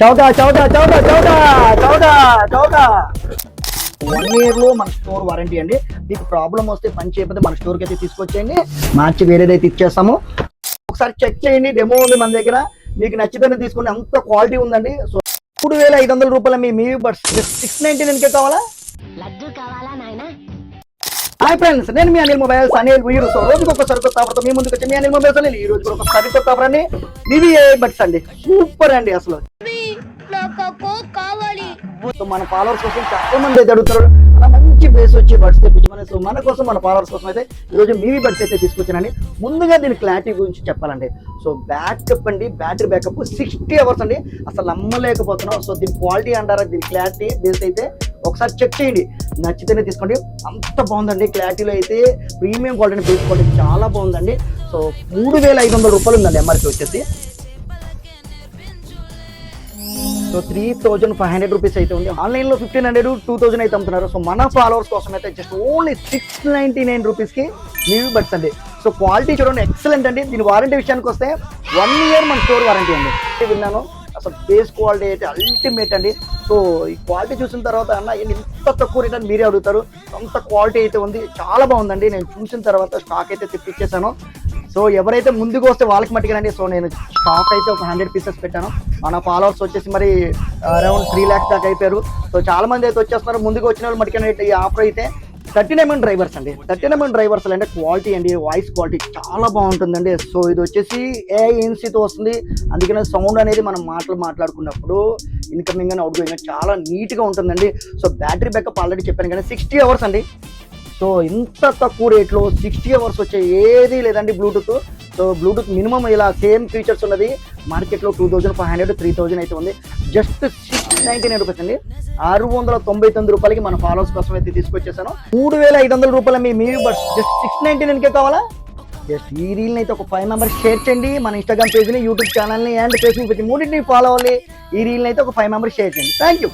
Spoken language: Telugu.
చౌదా చౌదా చౌదా చౌదా చౌదా చౌదా 1 year లో మన స్టోర్ వారంటీ అండి. మీకు ప్రాబ్లం వస్తే పని చేయకపోతే మన స్టోర్కి అయితే తీసుకొచ్చేయండి, మార్చి వేరేదైతే ఇచ్చేస్తాము. ఒకసారి చెక్ చేయండి, డెమో ఉంది మన దగ్గర. మీకు నచ్చితేనే తీసుకోండి, అంత క్వాలిటీ ఉందండి. సో 3,500 రూపాయల మీ బడ్స్ 699 కావాలా? హాయ్ ఫ్రెండ్స్, నేను మీ అనిల్ మొబైల్స్ అనిల్ వీరు. సో రోజుకి ఒక సరికొత్త ఆఫర్తో మీ ముందుకు వచ్చి మీ అనిల్ మొబైల్స్ అనిల్. ఈ రోజు కూడా ఒక సరికొత్త ఆఫర్ అండి. వివిఏ బడ్స్ అండి, సూపర్ అండి అసలు. సో మన ఫాలోవర్స్ కోసం చాలా మంది అయితే అడుగుతారు, అలా మంచి బేస్ వచ్చి బడ్స్ తెప్పించమని. సో మన కోసం, మన ఫాలోవర్స్ కోసం అయితే ఈరోజు మీవి బడ్స్ అయితే తీసుకొచ్చానండి. ముందుగా దీని క్లారిటీ గురించి చెప్పాలండి. సో బ్యాకప్ అండి, బ్యాటరీ బ్యాకప్ 60 hours అండి. అసలు నమ్మలేకపోతున్నాం. సో దీని క్వాలిటీ అంటారా, దీని క్లారిటీ బేస్ అయితే ఒకసారి చెక్ చేయండి, నచ్చితేనే తీసుకోండి. అంత బాగుందండి, క్లారిటీలో అయితే ప్రీమియం క్వాలిటీ, బేస్ క్వాలిటీ చాలా బాగుందండి. సో 3,500 రూపాయలు ఉందండి ఎంఆర్పీ వచ్చేసి. సో 3,500 రూపీస్ అయితే ఉంది. ఆన్లైన్లో 1,500, 2,000 అయితే అమ్ముతున్నారు. సో మన ఫాలోవర్స్ కోసం అయితే జస్ట్ ఓన్లీ 699 రూపీస్కి మీవి బడ్స్ అండి. సో క్వాలిటీ చూడండి, ఎక్సలెంట్ అండి. దీని వారంటీ విషయానికి వస్తే 1 year మన స్టోర్ వారంటీ అండి. విన్నాను, అసలు బేస్ క్వాలిటీ అయితే అల్టిమేట్ అండి. సో ఈ క్వాలిటీ చూసిన తర్వాత అన్న ఇంత తక్కువ రేట్ అని మీరే అడుగుతారు. అంత క్వాలిటీ అయితే ఉంది, చాలా బాగుందండి. నేను చూసిన తర్వాత స్టాక్ అయితే తెప్పించేసాను. సో ఎవరైతే ముందుకు వస్తే వాళ్ళకి మట్టిగానండి. సో నేను స్టాక్ అయితే ఒక 100 పీసెస్ పెట్టాను. మన ఫాలోవర్స్ వచ్చేసి మరి అరౌండ్ 3 lakhs దాకా అయిపోయారు. సో చాలా మంది అయితే వచ్చేస్తున్నారు. ముందుకు వచ్చిన వాళ్ళు మట్టిగానే ఈ ఆఫర్ అయితే 39mm డ్రైవర్స్ అండి. 39mm డ్రైవర్స్ అంటే క్వాలిటీ అండి, వాయిస్ క్వాలిటీ చాలా బాగుంటుందండి. సో ఇది వచ్చేసి ఏఎన్సీతో వస్తుంది. అందుకనే సౌండ్ అనేది మనం మాట్లాడుకున్నప్పుడు ఇన్కమింగ్ అని అవుట్ గోయింగ్ చాలా నీట్గా ఉంటుందండి. సో బ్యాటరీ బ్యాకప్ ఆల్రెడీ చెప్పాను కానీ 60 hours అండి. సో ఇంత తక్కువ రేట్లో 60 hours వచ్చే ఏది లేదండి బ్లూటూత్. సో బ్లూటూత్ మినిమం ఇలా సేమ్ ఫీచర్స్ ఉన్నది మార్కెట్లో 2,500, 3,000 అయితే ఉంది. జస్ట్ 699 రూపీస్ అండి, 699 రూపాయలకి మన ఫాలోవర్స్ కోసం అయితే తీసుకొచ్చేసాను. 3,500 రూపాయల మీవి బడ్స్ జస్ట్ 699 కావాలా? జస్ట్ ఈ రీల్ని అయితే ఒక 5 members షేర్ చేయండి. మన ఇన్స్టాగ్రామ్ పేజ్ని, యూట్యూబ్ ఛానల్ని అండ్ ఫేస్బుక్ పేజ్ మూడింటిని ఫాలో అవ్వాలి. ఈ రీల్ని అయితే ఒక 5 members షేర్ చేయండి. Thank you.